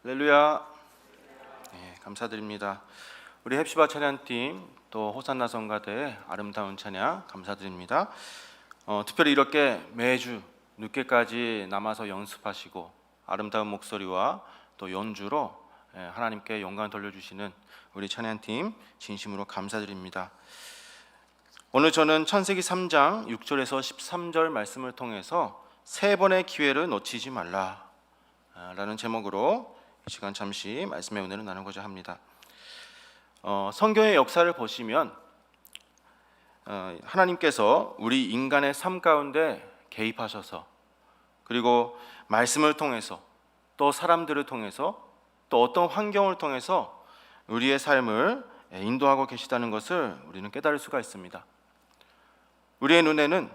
할렐루야. 네, 감사드립니다. 우리 헵시바 찬양팀 또 호산나 성가대의 아름다운 찬양 감사드립니다. 특별히 이렇게 매주 늦게까지 남아서 연습하시고 아름다운 목소리와 또 연주로 하나님께 영광 돌려주시는 우리 찬양팀 진심으로 감사드립니다. 오늘 저는 창세기 3장 6절에서 13절 말씀을 통해서 세 번의 기회를 놓치지 말라 라는 제목으로 이 시간 잠시 말씀의 은혜를 나누고자 합니다. 성경의 역사를 보시면 하나님께서 우리 인간의 삶 가운데 개입하셔서 그리고 말씀을 통해서 또 사람들을 통해서 또 어떤 환경을 통해서 우리의 삶을 인도하고 계시다는 것을 우리는 깨달을 수가 있습니다. 우리의 눈에는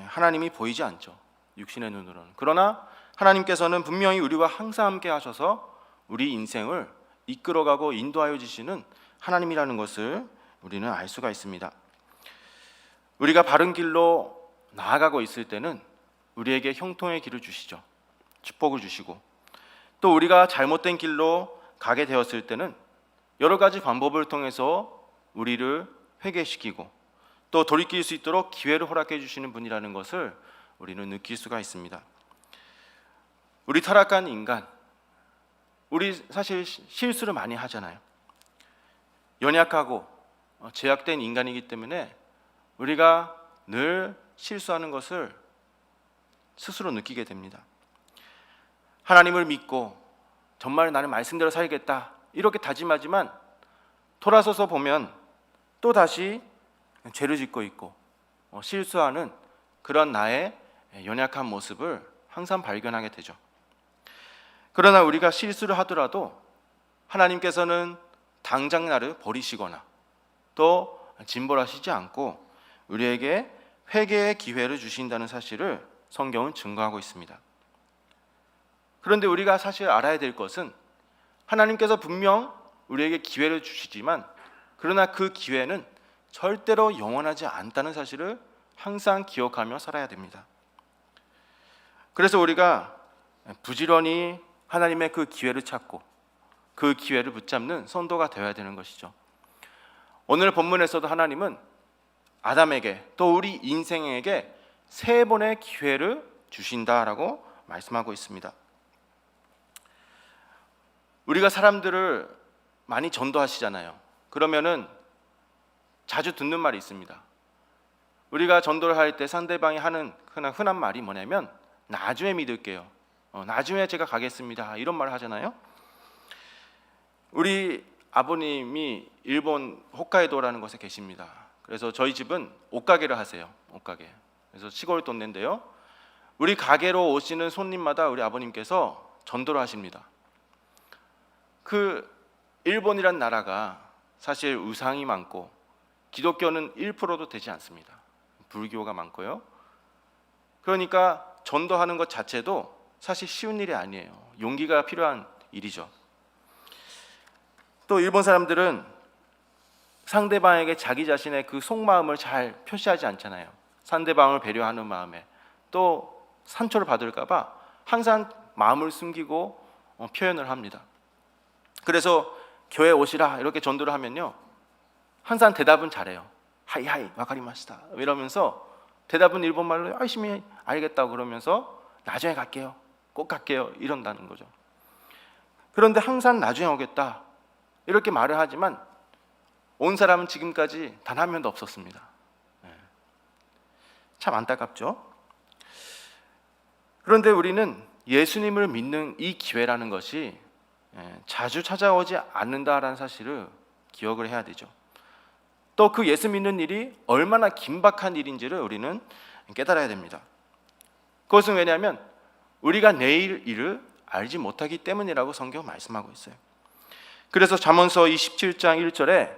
하나님이 보이지 않죠. 육신의 눈으로는. 그러나 하나님께서는 분명히 우리와 항상 함께 하셔서 우리 인생을 이끌어가고 인도하여 주시는 하나님이라는 것을 우리는 알 수가 있습니다. 우리가 바른 길로 나아가고 있을 때는 우리에게 형통의 길을 주시죠. 축복을 주시고, 또 우리가 잘못된 길로 가게 되었을 때는 여러 가지 방법을 통해서 우리를 회개시키고 또 돌이킬 수 있도록 기회를 허락해 주시는 분이라는 것을 우리는 느낄 수가 있습니다. 우리 타락한 인간, 우리 사실 실수를 많이 하잖아요. 연약하고 제약된 인간이기 때문에 우리가 늘 실수하는 것을 스스로 느끼게 됩니다. 하나님을 믿고 정말 나는 말씀대로 살겠다 이렇게 다짐하지만 돌아서서 보면 또 다시 죄를 짓고 있고 실수하는 그런 나의 연약한 모습을 항상 발견하게 되죠. 그러나 우리가 실수를 하더라도 하나님께서는 당장 나를 버리시거나 또 진벌하시지 않고 우리에게 회개의 기회를 주신다는 사실을 성경은 증거하고 있습니다. 그런데 우리가 사실 알아야 될 것은 하나님께서 분명 우리에게 기회를 주시지만 그러나 그 기회는 절대로 영원하지 않다는 사실을 항상 기억하며 살아야 됩니다. 그래서 우리가 부지런히 하나님의 그 기회를 찾고 그 기회를 붙잡는 성도가 되어야 되는 것이죠. 오늘 본문에서도 하나님은 아담에게 또 우리 인생에게 세 번의 기회를 주신다라고 말씀하고 있습니다. 우리가 사람들을 많이 전도하시잖아요. 그러면은 자주 듣는 말이 있습니다. 우리가 전도를 할 때 상대방이 하는 흔한 말이 뭐냐면 나중에 믿을게요. 나중에 제가 가겠습니다. 이런 말을 하잖아요. 우리 아버님이 일본 홋카이도라는 곳에 계십니다. 그래서 저희 집은 옷가게를 하세요. 옷가게. 그래서 시골 동네인데요. 우리 가게로 오시는 손님마다 우리 아버님께서 전도를 하십니다. 그 일본이란 나라가 사실 우상이 많고 기독교는 1%도 되지 않습니다. 불교가 많고요. 그러니까 전도하는 것 자체도 사실 쉬운 일이 아니에요. 용기가 필요한 일이죠. 또 일본 사람들은 상대방에게 자기 자신의 그 속마음을 잘 표시하지 않잖아요. 상대방을 배려하는 마음에 또 상처를 받을까 봐 항상 마음을 숨기고 표현을 합니다. 그래서 교회 오시라 이렇게 전도를 하면요 항상 대답은 잘해요. 하이하이 와카리마시타 이러면서 대답은 일본말로 열심히 알겠다고 그러면서 나중에 갈게요. 꼭 갈게요. 이런다는 거죠. 그런데 항상 나중에 오겠다 이렇게 말을 하지만 온 사람은 지금까지 단 한 명도 없었습니다. 참 안타깝죠. 그런데 우리는 예수님을 믿는 이 기회라는 것이 자주 찾아오지 않는다라는 사실을 기억을 해야 되죠. 또 그 예수 믿는 일이 얼마나 긴박한 일인지를 우리는 깨달아야 됩니다. 그것은 왜냐하면 우리가 내일 일을 알지 못하기 때문이라고 성경 말씀하고 있어요. 그래서 잠언서 27장 1절에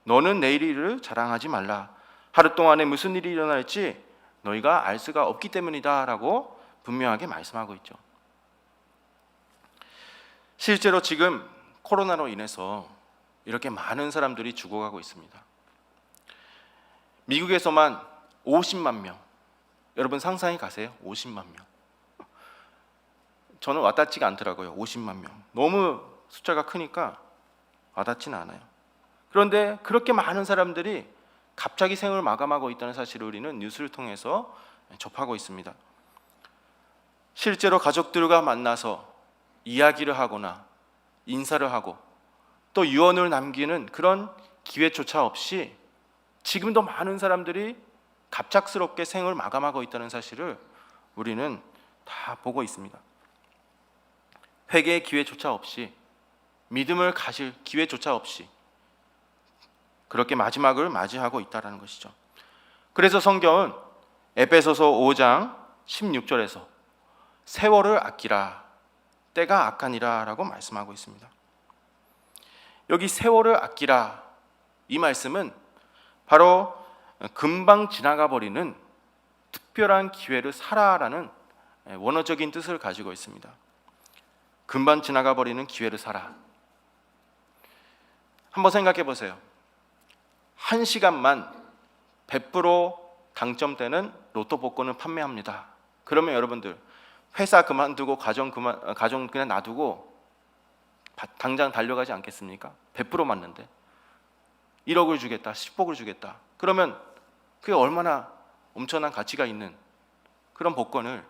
너는 내일 일을 자랑하지 말라. 하루 동안에 무슨 일이 일어날지 너희가 알 수가 없기 때문이다 라고 분명하게 말씀하고 있죠. 실제로 지금 코로나로 인해서 이렇게 많은 사람들이 죽어가고 있습니다. 미국에서만 50만 명, 여러분 상상해 가세요. 50만 명. 저는 와닿지가 않더라고요. 50만 명. 너무 숫자가 크니까 와닿지는 않아요. 그런데 그렇게 많은 사람들이 갑자기 생을 마감하고 있다는 사실을 우리는 뉴스를 통해서 접하고 있습니다. 실제로 가족들과 만나서 이야기를 하거나 인사를 하고 또 유언을 남기는 그런 기회조차 없이 지금도 많은 사람들이 갑작스럽게 생을 마감하고 있다는 사실을 우리는 다 보고 있습니다. 회개의 기회조차 없이, 믿음을 가질 기회조차 없이 그렇게 마지막을 맞이하고 있다는 것이죠. 그래서 성경은 에베소서 5장 16절에서 세월을 아끼라, 때가 악하니라 라고 말씀하고 있습니다. 여기 세월을 아끼라, 이 말씀은 바로 금방 지나가 버리는 특별한 기회를 살아라는 원어적인 뜻을 가지고 있습니다. 금방 지나가 버리는 기회를 살아. 한번 생각해 보세요. 1시간만 100% 당첨되는 로또 복권을 판매합니다. 그러면 여러분들 회사 그만두고 가정 그냥 놔두고 당장 달려가지 않겠습니까? 100% 맞는데 1억을 주겠다, 10억을 주겠다. 그러면 그게 얼마나 엄청난 가치가 있는 그런 복권을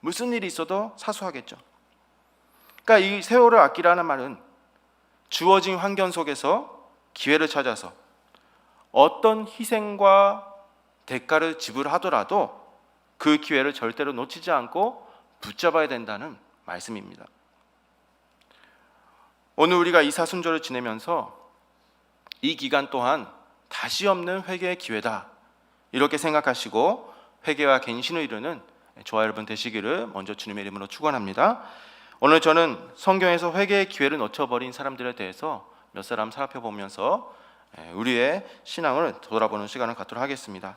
무슨 일이 있어도 사수하겠죠. 그러니까 이 세월을 아끼라는 말은 주어진 환경 속에서 기회를 찾아서 어떤 희생과 대가를 지불하더라도 그 기회를 절대로 놓치지 않고 붙잡아야 된다는 말씀입니다. 오늘 우리가 이사순절을 지내면서 이 기간 동안 다시 없는 회개의 기회다, 이렇게 생각하시고 회개와 갱신을 이루는 저와 여러분 되시기를 먼저 주님의 이름으로 축원합니다. 오늘 저는 성경에서 회개의 기회를 놓쳐버린 사람들에 대해서 몇 사람 살펴보면서 우리의 신앙을 돌아보는 시간을 갖도록 하겠습니다.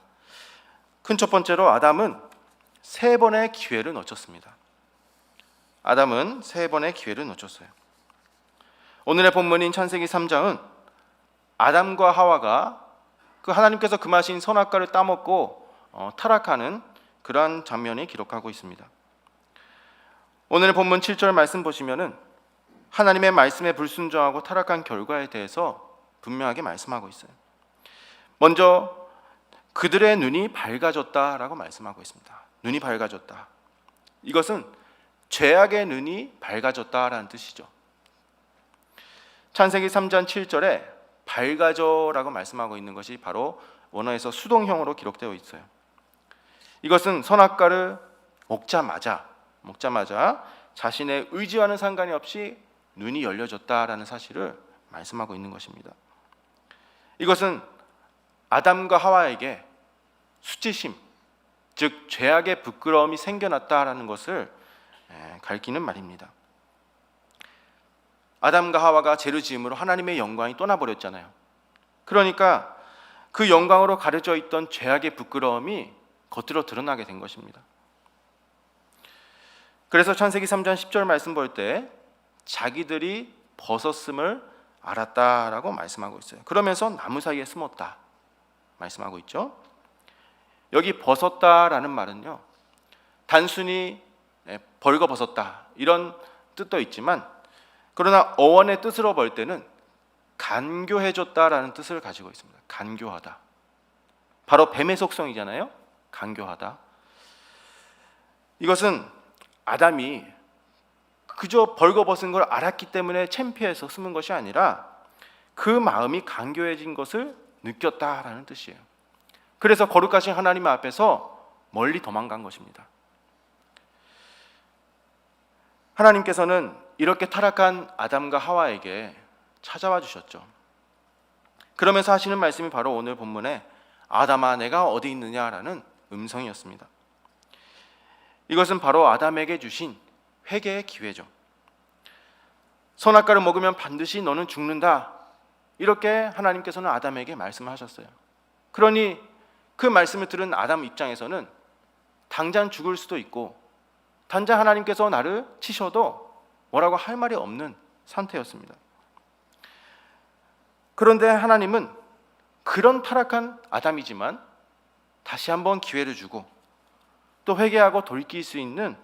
큰 첫 번째로 아담은 3번의 기회를 놓쳤습니다. 아담은 3번의 기회를 놓쳤어요. 오늘의 본문인 창세기 3장은 아담과 하와가 그 하나님께서 금하신 선악과를 따먹고 타락하는 그러한 장면이 기록하고 있습니다. 오늘의 본문 7절 말씀 보시면은 하나님의 말씀에 불순종하고 타락한 결과에 대해서 분명하게 말씀하고 있어요. 먼저 그들의 눈이 밝아졌다라고 말씀하고 있습니다. 눈이 밝아졌다. 이것은 죄악의 눈이 밝아졌다라는 뜻이죠. 창세기 3장 7절에 밝아져라고 말씀하고 있는 것이 바로 원어에서 수동형으로 기록되어 있어요. 이것은 선악과를 먹자마자 자신의 의지와는 상관이 없이 눈이 열려졌다라는 사실을 말씀하고 있는 것입니다. 이것은 아담과 하와에게 수치심, 즉 죄악의 부끄러움이 생겨났다라는 것을 가리키는 말입니다. 아담과 하와가 죄를 지음으로 하나님의 영광이 떠나버렸잖아요. 그러니까 그 영광으로 가려져 있던 죄악의 부끄러움이 겉으로 드러나게 된 것입니다. 그래서 창세기 3장 10절 말씀 볼 때 자기들이 벗었음을 알았다라고 말씀하고 있어요. 그러면서 나무 사이에 숨었다 말씀하고 있죠. 여기 벗었다라는 말은요, 단순히 벌거벗었다 이런 뜻도 있지만, 그러나 어원의 뜻으로 볼 때는 간교해졌다라는 뜻을 가지고 있습니다. 간교하다. 바로 뱀의 속성이잖아요. 간교하다. 이것은 아담이 그저 벌거벗은 걸 알았기 때문에 창피해서 숨은 것이 아니라 그 마음이 간교해진 것을 느꼈다라는 뜻이에요. 그래서 거룩하신 하나님 앞에서 멀리 도망간 것입니다. 하나님께서는 이렇게 타락한 아담과 하와에게 찾아와 주셨죠. 그러면서 하시는 말씀이 바로 오늘 본문에 아담아 내가 어디 있느냐라는 음성이었습니다. 이것은 바로 아담에게 주신 회개의 기회죠. 선악과를 먹으면 반드시 너는 죽는다, 이렇게 하나님께서는 아담에게 말씀하셨어요. 그러니 그 말씀을 들은 아담 입장에서는 당장 죽을 수도 있고 당장 하나님께서 나를 치셔도 뭐라고 할 말이 없는 상태였습니다. 그런데 하나님은 그런 타락한 아담이지만 다시 한번 기회를 주고 또 회개하고 돌이킬 수 있는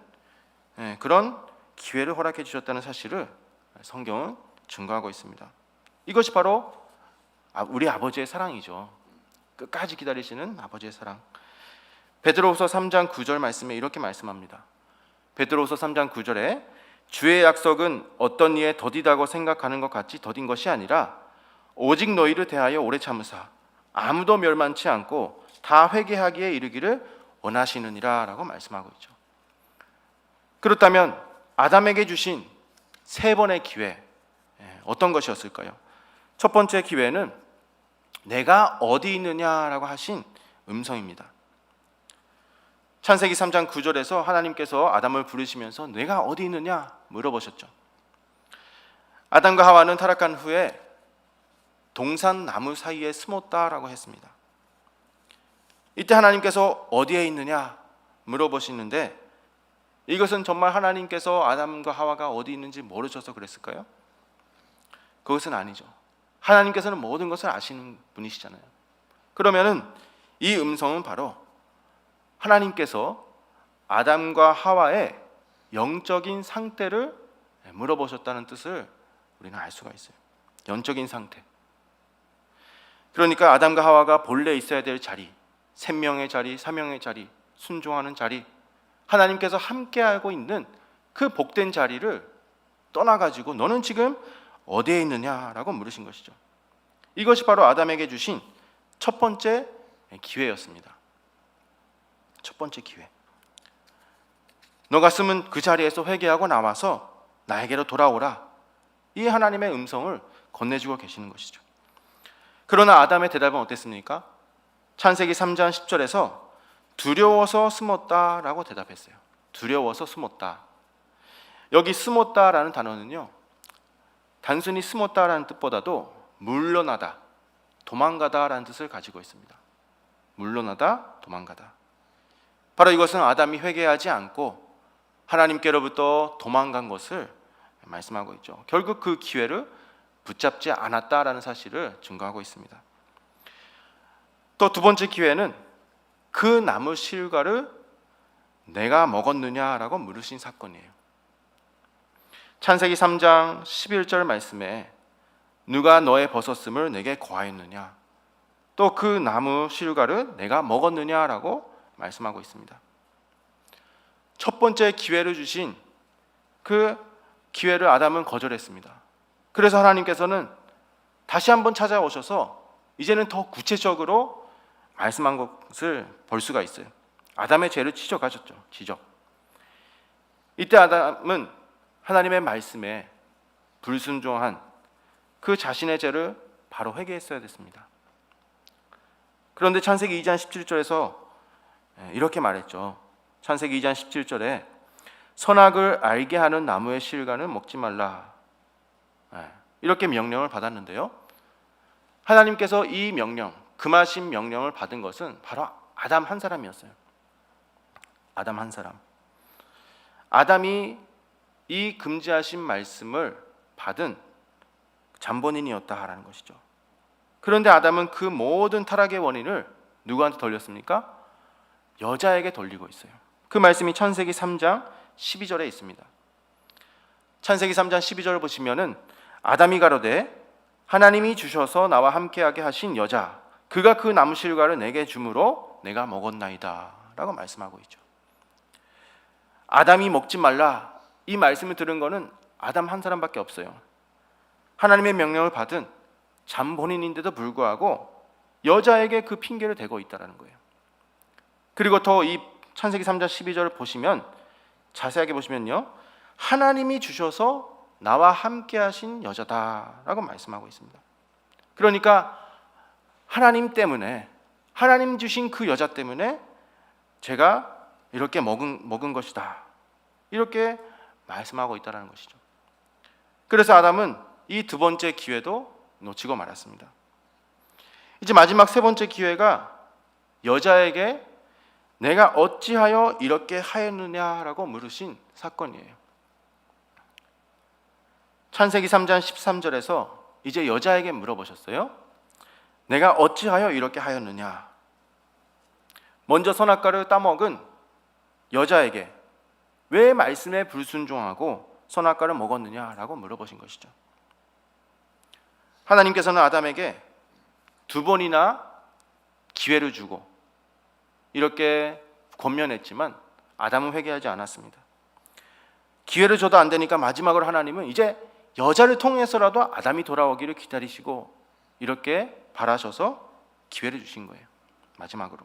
그런 기회를 허락해 주셨다는 사실을 성경은 증거하고 있습니다. 이것이 바로 우리 아버지의 사랑이죠. 끝까지 기다리시는 아버지의 사랑. 베드로후서 3장 9절 말씀에 이렇게 말씀합니다. 베드로후서 3장 9절에 주의 약속은 어떤 이에 더디다고 생각하는 것 같이 더딘 것이 아니라 오직 너희를 대하여 오래 참으사 아무도 멸망치 않고 다 회개하기에 이르기를 원하시느니라 라고 말씀하고 있죠. 그렇다면 아담에게 주신 세 번의 기회, 어떤 것이었을까요? 첫 번째 기회는 내가 어디 있느냐라고 하신 음성입니다. 창세기 3장 9절에서 하나님께서 아담을 부르시면서 내가 어디 있느냐 물어보셨죠. 아담과 하와는 타락한 후에 동산 나무 사이에 숨었다라고 했습니다. 이때 하나님께서 어디에 있느냐 물어보시는데 이것은 정말 하나님께서 아담과 하와가 어디 있는지 모르셔서 그랬을까요? 그것은 아니죠. 하나님께서는 모든 것을 아시는 분이시잖아요. 그러면은 이 음성은 바로 하나님께서 아담과 하와의 영적인 상태를 물어보셨다는 뜻을 우리는 알 수가 있어요. 영적인 상태. 그러니까 아담과 하와가 본래 있어야 될 자리, 생명의 자리, 사명의 자리, 순종하는 자리, 하나님께서 함께하고 있는 그 복된 자리를 떠나가지고 너는 지금 어디에 있느냐라고 물으신 것이죠. 이것이 바로 아담에게 주신 첫 번째 기회였습니다. 첫 번째 기회. 너가 숨은 그 자리에서 회개하고 나와서 나에게로 돌아오라. 이 하나님의 음성을 건네주고 계시는 것이죠. 그러나 아담의 대답은 어땠습니까? 창세기 3장 10절에서 두려워서 숨었다라고 대답했어요. 두려워서 숨었다. 여기 숨었다라는 단어는요, 단순히 숨었다라는 뜻보다도 물러나다, 도망가다라는 뜻을 가지고 있습니다. 물러나다, 도망가다. 바로 이것은 아담이 회개하지 않고 하나님께로부터 도망간 것을 말씀하고 있죠. 결국 그 기회를 붙잡지 않았다라는 사실을 증거하고 있습니다. 또 두 번째 기회는 그 나무 실과를 내가 먹었느냐라고 물으신 사건이에요. 창세기 3장 11절 말씀에 누가 너의 벗었음을 내게 고하였느냐, 또 그 나무 실과를 내가 먹었느냐라고 말씀하고 있습니다. 첫 번째 기회를 주신 그 기회를 아담은 거절했습니다. 그래서 하나님께서는 다시 한번 찾아오셔서 이제는 더 구체적으로 말씀한 것을 볼 수가 있어요. 아담의 죄를 지적하셨죠. 지적. 이때 아담은 하나님의 말씀에 불순종한 그 자신의 죄를 바로 회개했어야 됐습니다. 그런데 창세기 2장 17절에서 이렇게 말했죠. 창세기 2장 17절에 선악을 알게 하는 나무의 실과는 먹지 말라, 이렇게 명령을 받았는데요, 하나님께서 이 명령, 금하신 명령을 받은 것은 바로 아담 한 사람이었어요. 아담 한 사람. 아담이 이 금지하신 말씀을 받은 잠본인이었다라는 것이죠. 그런데 아담은 그 모든 타락의 원인을 누구한테 돌렸습니까? 여자에게 돌리고 있어요. 그 말씀이 창세기 3장 12절에 있습니다. 창세기 3장 12절을 보시면은 아담이 가로되 하나님이 주셔서 나와 함께하게 하신 여자, 그가 그 나무 실과를 내게 주므로 내가 먹었나이다 라고 말씀하고 있죠. 아담이 먹지 말라, 이 말씀을 들은 거는 아담 한 사람밖에 없어요. 하나님의 명령을 받은 잠본인인데도 불구하고 여자에게 그 핑계를 대고 있다는 거예요. 그리고 더 이 창세기 3장 12절을 보시면, 자세하게 보시면요, 하나님이 주셔서 나와 함께 하신 여자다라고 말씀하고 있습니다. 그러니까 하나님 때문에, 하나님 주신 그 여자 때문에 제가 이렇게 먹은 것이다, 이렇게 말씀하고 있다는 것이죠. 그래서 아담은 이 두 번째 기회도 놓치고 말았습니다. 이제 마지막 세 번째 기회가 여자에게 내가 어찌하여 이렇게 하였느냐라고 물으신 사건이에요. 창세기 3장 13절에서 이제 여자에게 물어보셨어요. 내가 어찌하여 이렇게 하였느냐. 먼저 선악과를 따먹은 여자에게 왜 말씀에 불순종하고 선악과를 먹었느냐라고 물어보신 것이죠. 하나님께서는 아담에게 두 번이나 기회를 주고 이렇게 권면했지만 아담은 회개하지 않았습니다. 기회를 줘도 안 되니까 마지막으로 하나님은 이제 여자를 통해서라도 아담이 돌아오기를 기다리시고 이렇게 바라셔서 기회를 주신 거예요. 마지막으로.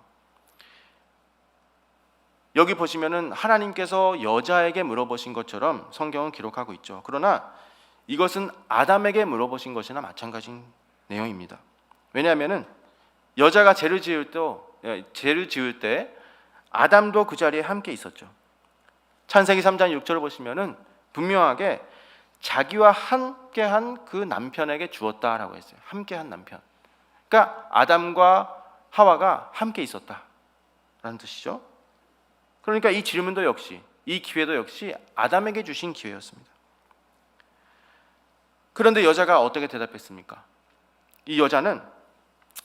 여기 보시면은 하나님께서 여자에게 물어보신 것처럼 성경은 기록하고 있죠. 그러나 이것은 아담에게 물어보신 것이나 마찬가지인 내용입니다. 왜냐하면은 여자가 죄를 지을 때 아담도 그 자리에 함께 있었죠. 창세기 3장 6절을 보시면은 분명하게 자기와 함께한 그 남편에게 주었다라고 했어요. 함께한 남편. 그러니까 아담과 하와가 함께 있었다라는 뜻이죠. 그러니까 이 질문도 역시, 이 기회도 역시 아담에게 주신 기회였습니다. 그런데 여자가 어떻게 대답했습니까? 이 여자는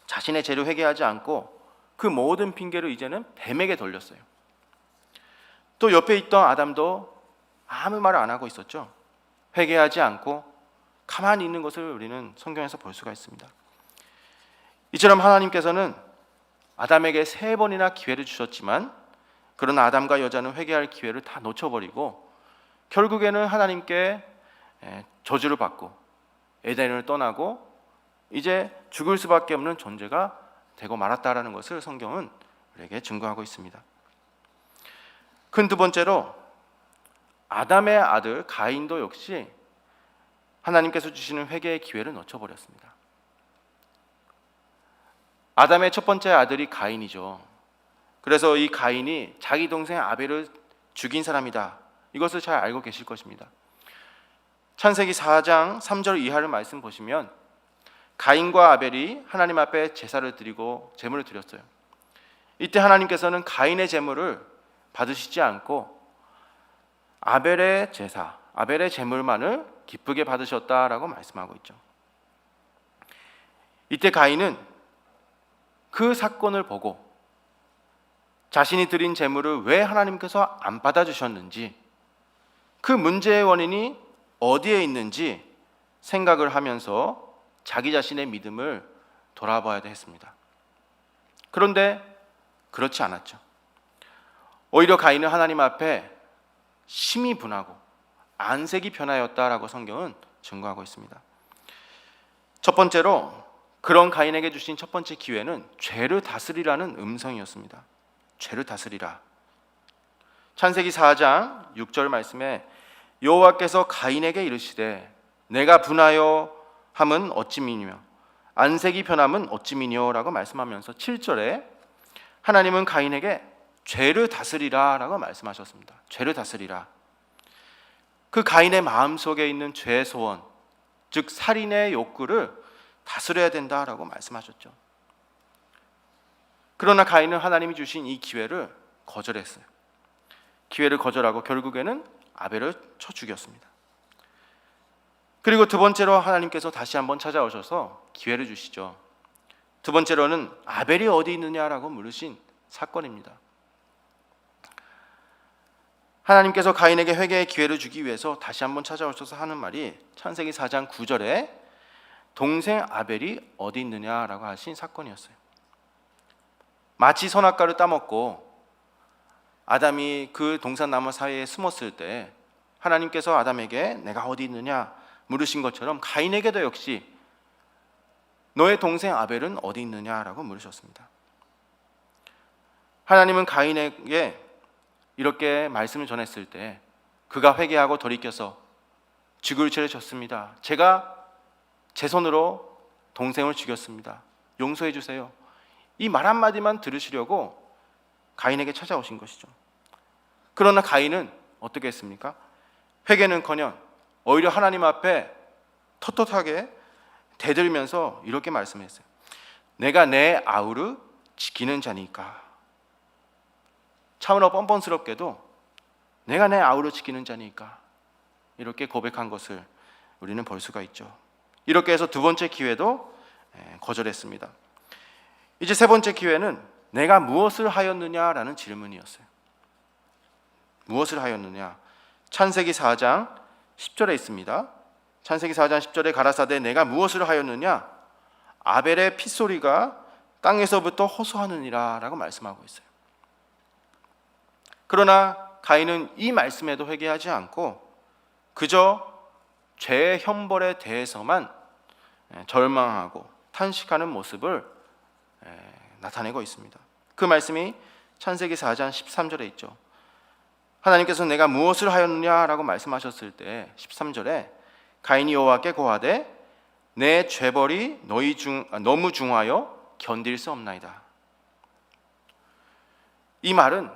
자신의 죄를 회개하지 않고 그 모든 핑계를 이제는 뱀에게 돌렸어요. 또 옆에 있던 아담도 아무 말을 안 하고 있었죠. 회개하지 않고 가만히 있는 것을 우리는 성경에서 볼 수가 있습니다. 이처럼 하나님께서는 아담에게 3번이나 기회를 주셨지만 그러나 아담과 여자는 회개할 기회를 다 놓쳐버리고 결국에는 하나님께 저주를 받고 에덴을 떠나고 이제 죽을 수밖에 없는 존재가 되고 말았다라는 것을 성경은 우리에게 증거하고 있습니다. 큰 두 번째로 아담의 아들 가인도 역시 하나님께서 주시는 회개의 기회를 놓쳐버렸습니다. 아담의 첫 번째 아들이 가인이죠. 그래서 이 가인이 자기 동생 아벨을 죽인 사람이다. 이것을 잘 알고 계실 것입니다. 창세기 4장 3절 이하를 말씀 보시면 가인과 아벨이 하나님 앞에 제사를 드리고 제물을 드렸어요. 이때 하나님께서는 가인의 제물을 받으시지 않고 아벨의 제사, 아벨의 제물만을 기쁘게 받으셨다라고 말씀하고 있죠. 이때 가인은 그 사건을 보고 자신이 드린 제물을 왜 하나님께서 안 받아주셨는지, 그 문제의 원인이 어디에 있는지 생각을 하면서 자기 자신의 믿음을 돌아봐야 했습니다. 그런데 그렇지 않았죠. 오히려 가인은 하나님 앞에 심히 분하고 안색이 변하였다라고 성경은 증거하고 있습니다. 첫 번째로 그런 가인에게 주신 첫 번째 기회는 죄를 다스리라는 음성이었습니다. 죄를 다스리라. 창세기 4장 6절 말씀에 여호와께서 가인에게 이르시되 내가 분하여 함은 어찌 미니며 안색이 변함은 어찌 미니오라고 말씀하면서 7절에 하나님은 가인에게 죄를 다스리라 라고 말씀하셨습니다. 죄를 다스리라. 그 가인의 마음속에 있는 죄의 소원, 즉 살인의 욕구를 다스려야 된다라고 말씀하셨죠. 그러나 가인은 하나님이 주신 이 기회를 거절했어요. 기회를 거절하고 결국에는 아벨을 쳐 죽였습니다. 그리고 두 번째로 하나님께서 다시 한번 찾아오셔서 기회를 주시죠. 두 번째로는 아벨이 어디 있느냐라고 물으신 사건입니다. 하나님께서 가인에게 회개의 기회를 주기 위해서 다시 한번 찾아오셔서 하는 말이 창세기 4장 9절에 동생 아벨이 어디 있느냐라고 하신 사건이었어요. 마치 선악과를 따먹고 아담이 그 동산나무 사이에 숨었을 때 하나님께서 아담에게 내가 어디 있느냐 물으신 것처럼 가인에게도 역시 너의 동생 아벨은 어디 있느냐라고 물으셨습니다. 하나님은 가인에게 이렇게 말씀을 전했을 때 그가 회개하고 돌이켜서 죽을 죄를 졌습니다. 제가 제 손으로 동생을 죽였습니다. 용서해 주세요. 이 말 한마디만 들으시려고 가인에게 찾아오신 것이죠. 그러나 가인은 어떻게 했습니까? 회개는커녕 오히려 하나님 앞에 떳떳하게 대들면서 이렇게 말씀했어요. 내가 내 아우를 지키는 자니까. 참으로 뻔뻔스럽게도 내가 내 아우를 지키는 자니까 이렇게 고백한 것을 우리는 볼 수가 있죠. 이렇게 해서 두 번째 기회도 거절했습니다. 이제 세 번째 기회는 내가 무엇을 하였느냐라는 질문이었어요. 무엇을 하였느냐? 창세기 4장 10절에 있습니다. 창세기 4장 10절에 가라사대 내가 무엇을 하였느냐 아벨의 핏소리가 땅에서부터 호소하느니라 라고 말씀하고 있어요. 그러나 가인은 이 말씀에도 회개하지 않고 그저 죄의 형벌에 대해서만 절망하고 탄식하는 모습을 나타내고 있습니다. 그 말씀이 창세기 4장 13절에 있죠. 하나님께서 내가 무엇을 하였느냐라고 말씀하셨을 때 13절에 가인이 여호와께 고하되 내 죄벌이 너무 중하여 견딜 수 없나이다. 이 말은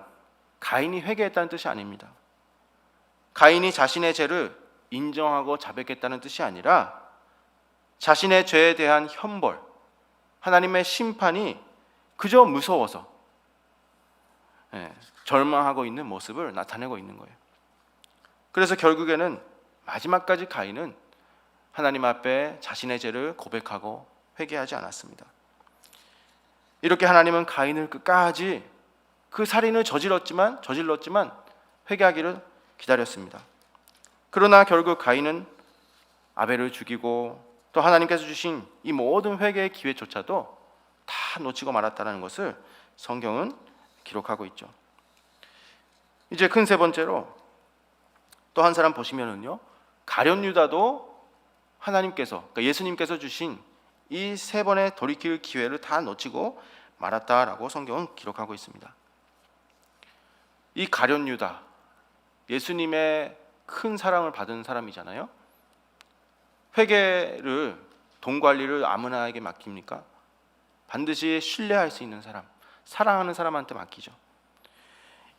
가인이 회개했다는 뜻이 아닙니다. 가인이 자신의 죄를 인정하고 자백했다는 뜻이 아니라 자신의 죄에 대한 형벌, 하나님의 심판이 그저 무서워서 절망하고 있는 모습을 나타내고 있는 거예요. 그래서 결국에는 마지막까지 가인은 하나님 앞에 자신의 죄를 고백하고 회개하지 않았습니다. 이렇게 하나님은 가인을 끝까지 그 살인을 저질렀지만 회개하기를 기다렸습니다. 그러나 결국 가인은 아벨을 죽이고 또 하나님께서 주신 이 모든 회개의 기회조차도 다 놓치고 말았다는 것을 성경은 기록하고 있죠. 이제 큰 세 번째로 또 한 사람 보시면은요, 가룟 유다도 하나님께서, 그러니까 예수님께서 주신 이 세 번의 돌이킬 기회를 다 놓치고 말았다라고 성경은 기록하고 있습니다. 이 가룟 유다, 예수님의 큰 사랑을 받은 사람이잖아요. 회개를, 돈 관리를 아무나에게 맡깁니까? 반드시 신뢰할 수 있는 사람, 사랑하는 사람한테 맡기죠.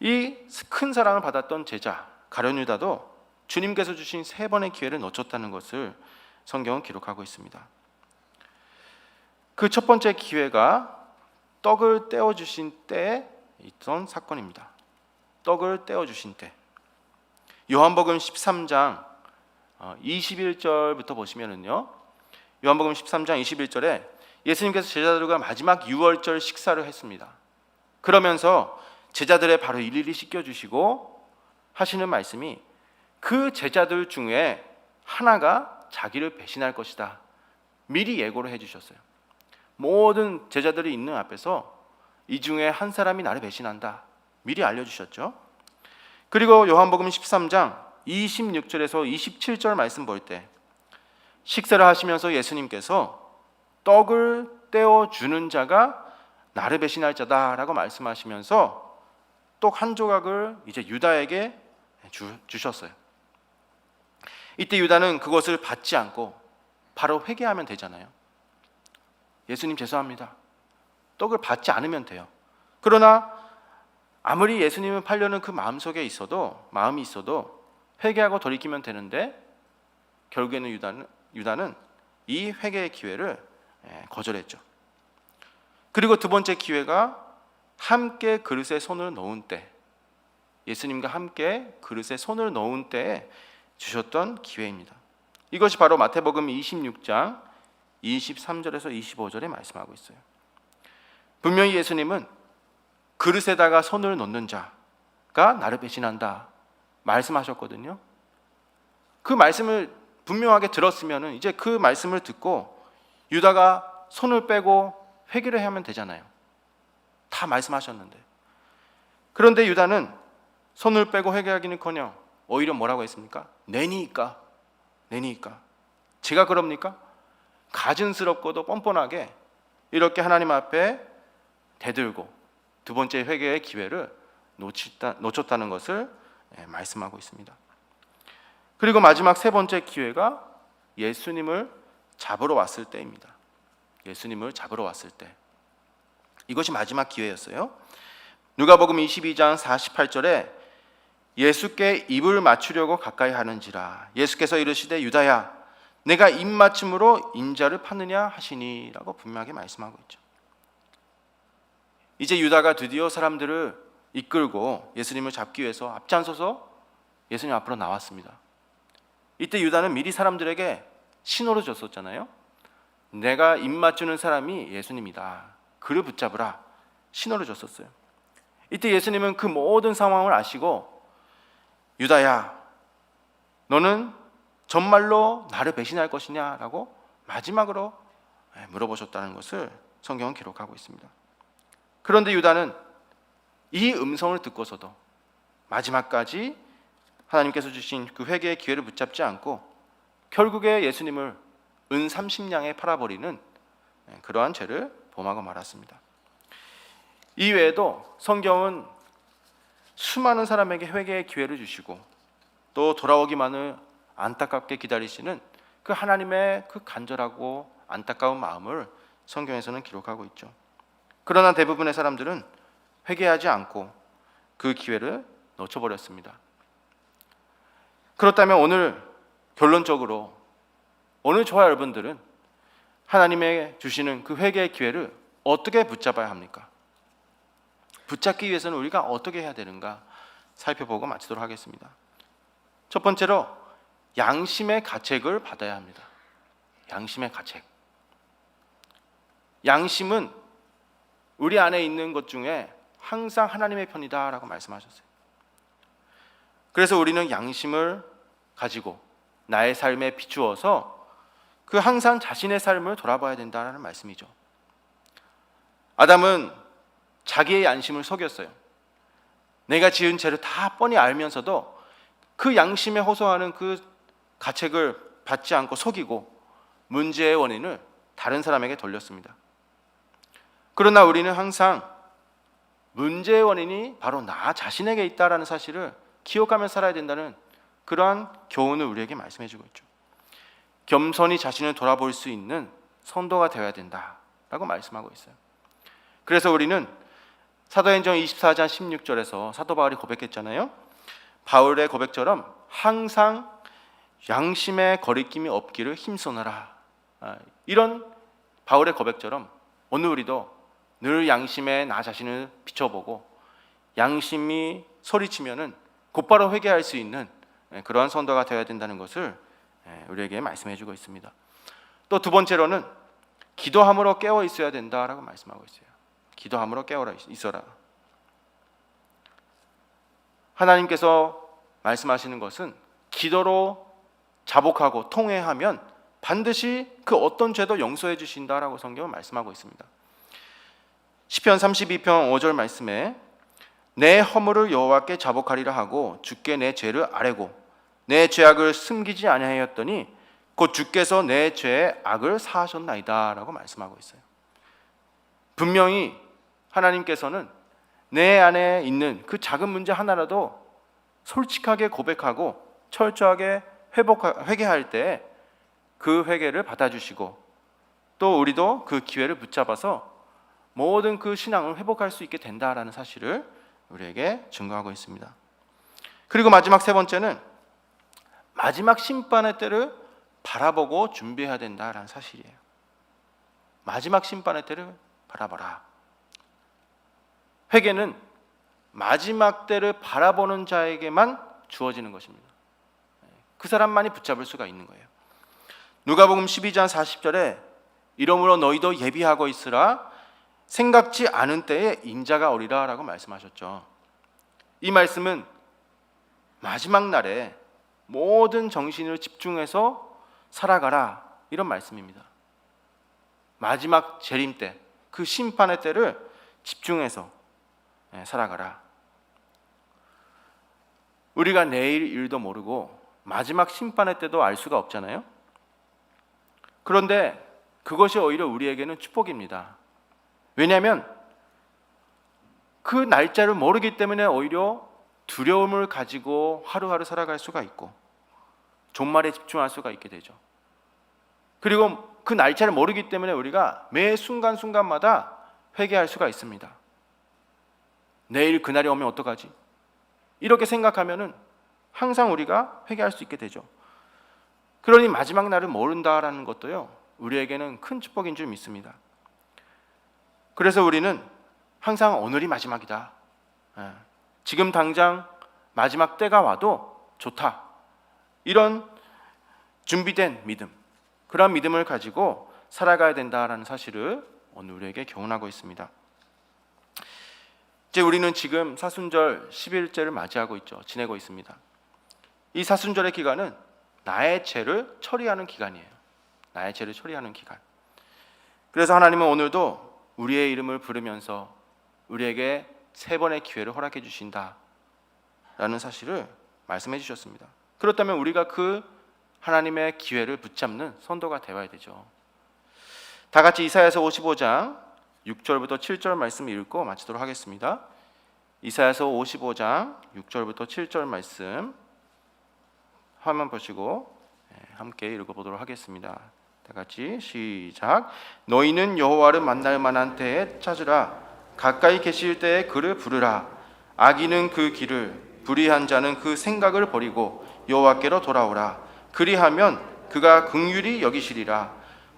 이 큰 사랑을 받았던 제자 가룟 유다도 주님께서 주신 세 번의 기회를 놓쳤다는 것을 성경은 기록하고 있습니다. 그 첫 번째 기회가 떡을 떼어주신 때에 있던 사건입니다. 떡을 떼어주신 때. 요한복음 13장 21절부터 보시면은요, 요한복음 13장 21절에 예수님께서 제자들과 마지막 유월절 식사를 했습니다. 그러면서 제자들의 발을 일일이 씻겨주시고 하시는 말씀이 그 제자들 중에 하나가 자기를 배신할 것이다. 미리 예고를 해주셨어요. 모든 제자들이 있는 앞에서 이 중에 한 사람이 나를 배신한다. 미리 알려주셨죠. 그리고 요한복음 13장 26절에서 27절 말씀 볼 때 식사를 하시면서 예수님께서 떡을 떼어주는 자가 나를 배신할 자다라고 말씀하시면서 떡 한 조각을 이제 유다에게 주셨어요. 이때 유다는 그것을 받지 않고 바로 회개하면 되잖아요. 예수님 죄송합니다. 떡을 받지 않으면 돼요. 그러나 아무리 예수님을 팔려는 그 마음이 있어도 회개하고 돌이키면 되는데 결국에는 유다는 이 회개의 기회를 거절했죠. 그리고 두 번째 기회가 함께 그릇에 손을 넣은 때, 예수님과 함께 그릇에 손을 넣은 때에 주셨던 기회입니다. 이것이 바로 마태복음 26장 23절에서 25절에 말씀하고 있어요. 분명히 예수님은 그릇에다가 손을 넣는 자가 나를 배신한다 말씀하셨거든요. 그 말씀을 분명하게 들었으면 이제 그 말씀을 듣고 유다가 손을 빼고 회개를 하면 되잖아요. 다 말씀하셨는데. 그런데 유다는 손을 빼고 회개하기는커녕 오히려 뭐라고 했습니까? 내니까. 제가 그럽니까? 가증스럽고도 뻔뻔하게 이렇게 하나님 앞에 대들고 두 번째 회개의 기회를 놓쳤다는 것을 말씀하고 있습니다. 그리고 마지막 세 번째 기회가 예수님을 잡으러 왔을 때입니다. 예수님을 잡으러 왔을 때. 이것이 마지막 기회였어요. 누가복음 22장 48절에 예수께 입을 맞추려고 가까이 하는지라 예수께서 이르시되 유다야 내가 입맞춤으로 인자를 파느냐 하시니라고 분명하게 말씀하고 있죠. 이제 유다가 드디어 사람들을 이끌고 예수님을 잡기 위해서 앞장서서 예수님 앞으로 나왔습니다. 이때 유다는 미리 사람들에게 신호를 줬었잖아요. 내가 입맞추는 사람이 예수님이다. 그를 붙잡으라. 신호를 줬었어요. 이때 예수님은 그 모든 상황을 아시고 유다야 너는 정말로 나를 배신할 것이냐라고 마지막으로 물어보셨다는 것을 성경은 기록하고 있습니다. 그런데 유다는 이 음성을 듣고서도 마지막까지 하나님께서 주신 그 회개의 기회를 붙잡지 않고 결국에 예수님을 은 30냥에 팔아버리는 그러한 죄를 범하고 말았습니다. 이 외에도 성경은 수많은 사람에게 회개의 기회를 주시고 또 돌아오기만을 안타깝게 기다리시는 그 하나님의 그 간절하고 안타까운 마음을 성경에서는 기록하고 있죠. 그러나 대부분의 사람들은 회개하지 않고 그 기회를 놓쳐버렸습니다. 그렇다면 오늘 결론적으로 오늘 저와 여러분들은 하나님의 주시는 그 회개의 기회를 어떻게 붙잡아야 합니까? 붙잡기 위해서는 우리가 어떻게 해야 되는가 살펴보고 마치도록 하겠습니다. 첫 번째로 양심의 가책을 받아야 합니다. 양심의 가책. 양심은 우리 안에 있는 것 중에 항상 하나님의 편이다라고 말씀하셨어요. 그래서 우리는 양심을 가지고 나의 삶에 비추어서 그 항상 자신의 삶을 돌아봐야 된다는 말씀이죠. 아담은 자기의 양심을 속였어요. 내가 지은 죄를 다 뻔히 알면서도 그 양심에 호소하는 그 가책을 받지 않고 속이고 문제의 원인을 다른 사람에게 돌렸습니다. 그러나 우리는 항상 문제의 원인이 바로 나 자신에게 있다는 사실을 기억하며 살아야 된다는 그러한 교훈을 우리에게 말씀해 주고 있죠. 겸손히 자신을 돌아볼 수 있는 성도가 되어야 된다라고 말씀하고 있어요. 그래서 우리는 사도행전 24장 16절에서 사도 바울이 고백했잖아요. 바울의 고백처럼 항상 양심의 거리낌이 없기를 힘쓰노라. 이런 바울의 고백처럼 오늘 우리도 늘 양심에 나 자신을 비춰보고 양심이 소리치면은 곧바로 회개할 수 있는 그러한 성도가 되어야 된다는 것을 우리에게 말씀해 주고 있습니다. 또 두 번째로는 기도함으로 깨어 있어야 된다라고 말씀하고 있어요. 기도함으로 깨어 있어라. 하나님께서 말씀하시는 것은 기도로 자복하고 통회하면 반드시 그 어떤 죄도 용서해 주신다라고 성경은 말씀하고 있습니다. 시편 32편 5절 말씀에 내 허물을 여호와께 자복하리라 하고 주께 내 죄를 아뢰고 내 죄악을 숨기지 아니하였더니 곧 주께서 내 죄의 악을 사하셨나이다 라고 말씀하고 있어요. 분명히 하나님께서는 내 안에 있는 그 작은 문제 하나라도 솔직하게 고백하고 철저하게 회개할 때 그 회개를 받아주시고 또 우리도 그 기회를 붙잡아서 모든 그 신앙을 회복할 수 있게 된다라는 사실을 우리에게 증거하고 있습니다. 그리고 마지막 세 번째는 마지막 심판의 때를 바라보고 준비해야 된다라는 사실이에요. 마지막 심판의 때를 바라봐라. 회개는 마지막 때를 바라보는 자에게만 주어지는 것입니다. 그 사람만이 붙잡을 수가 있는 거예요. 누가복음 12장 40절에 이러므로 너희도 예비하고 있으라 생각지 않은 때에 인자가 오리라 라고 말씀하셨죠. 이 말씀은 마지막 날에 모든 정신을 집중해서 살아가라 이런 말씀입니다. 마지막 재림 때, 그 심판의 때를 집중해서 살아가라. 우리가 내일 일도 모르고 마지막 심판의 때도 알 수가 없잖아요. 그런데 그것이 오히려 우리에게는 축복입니다. 왜냐하면 그 날짜를 모르기 때문에 오히려 두려움을 가지고 하루하루 살아갈 수가 있고 종말에 집중할 수가 있게 되죠. 그리고 그 날짜를 모르기 때문에 우리가 매 순간순간마다 회개할 수가 있습니다. 내일 그날이 오면 어떡하지? 이렇게 생각하면은 항상 우리가 회개할 수 있게 되죠. 그러니 마지막 날을 모른다라는 것도요, 우리에게는 큰 축복인 줄 믿습니다. 그래서 우리는 항상 오늘이 마지막이다. 지금 당장 마지막 때가 와도 좋다. 이런 준비된 믿음, 그런 믿음을 가지고 살아가야 된다라는 사실을 오늘 우리에게 교훈하고 있습니다. 이제 우리는 지금 사순절 10일째를 맞이하고 있죠. 지내고 있습니다. 이 사순절의 기간은 나의 죄를 처리하는 기간이에요. 나의 죄를 처리하는 기간. 그래서 하나님은 오늘도 우리의 이름을 부르면서 우리에게 3번의 기회를 허락해 주신다라는 사실을 말씀해 주셨습니다. 그렇다면 우리가 그 하나님의 기회를 붙잡는 선도가 되어야 되죠. 다 같이 이사야서 55장 6절부터 7절 말씀 읽고 마치도록 하겠습니다. 이사야서 55장 6절부터 7절 말씀 화면 보시고 함께 읽어보도록 하겠습니다. 다 같이 시작. 너희는 여호와를 만날 만한 때에 찾으라. 가까이 계실 때에 그를 부르라. 악인은 그 길을, 불의한 자는 그 생각을 버리고 여호와께로 돌아오라. 그리하면 그가 긍휼히 여기시리라.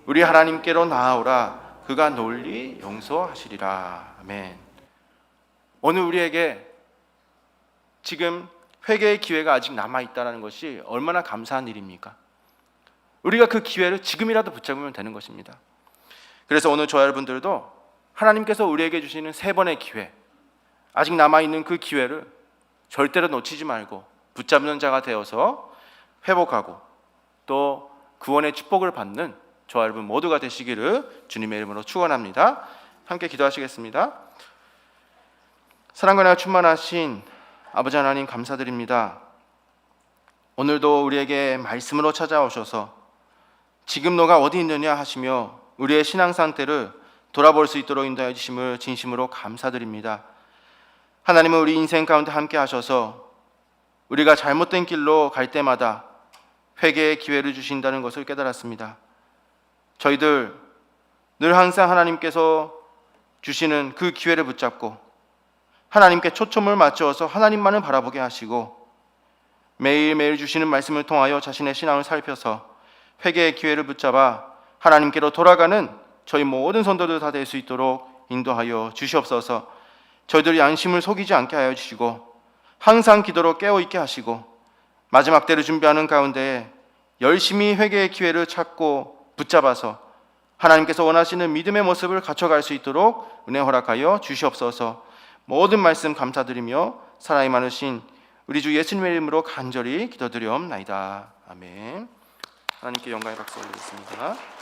우리 하나님께로 나아오라. 그가 널리 용서하시리라. 아멘. 오늘 우리에게 지금 회개의 기회가 아직 남아있다는 것이 얼마나 감사한 일입니까? 우리가 그 기회를 지금이라도 붙잡으면 되는 것입니다. 그래서 오늘 저와 여러분들도 하나님께서 우리에게 주시는 3번의 기회, 아직 남아있는 그 기회를 절대로 놓치지 말고 붙잡는 자가 되어서 회복하고 또 구원의 축복을 받는 저와 여러분 모두가 되시기를 주님의 이름으로 축원합니다. 함께 기도하시겠습니다. 사랑과 은혜가 충만하신 아버지 하나님 감사드립니다. 오늘도 우리에게 말씀으로 찾아오셔서 지금 너가 어디 있느냐 하시며 우리의 신앙 상태를 돌아볼 수 있도록 인도해 주심을 진심으로 감사드립니다. 하나님은 우리 인생 가운데 함께 하셔서 우리가 잘못된 길로 갈 때마다 회개의 기회를 주신다는 것을 깨달았습니다. 저희들 늘 항상 하나님께서 주시는 그 기회를 붙잡고 하나님께 초점을 맞추어서 하나님만을 바라보게 하시고 매일매일 주시는 말씀을 통하여 자신의 신앙을 살펴서 회개의 기회를 붙잡아 하나님께로 돌아가는 저희 모든 성도들 다 될 수 있도록 인도하여 주시옵소서. 저희들이 양심을 속이지 않게 하여 주시고 항상 기도로 깨어있게 하시고 마지막 때를 준비하는 가운데 열심히 회개의 기회를 찾고 붙잡아서 하나님께서 원하시는 믿음의 모습을 갖춰갈 수 있도록 은혜 허락하여 주시옵소서. 모든 말씀 감사드리며 사랑이 많으신 우리 주 예수님의 이름으로 간절히 기도드리옵나이다. 아멘. 하나님께 영광의 박수 올리겠습니다.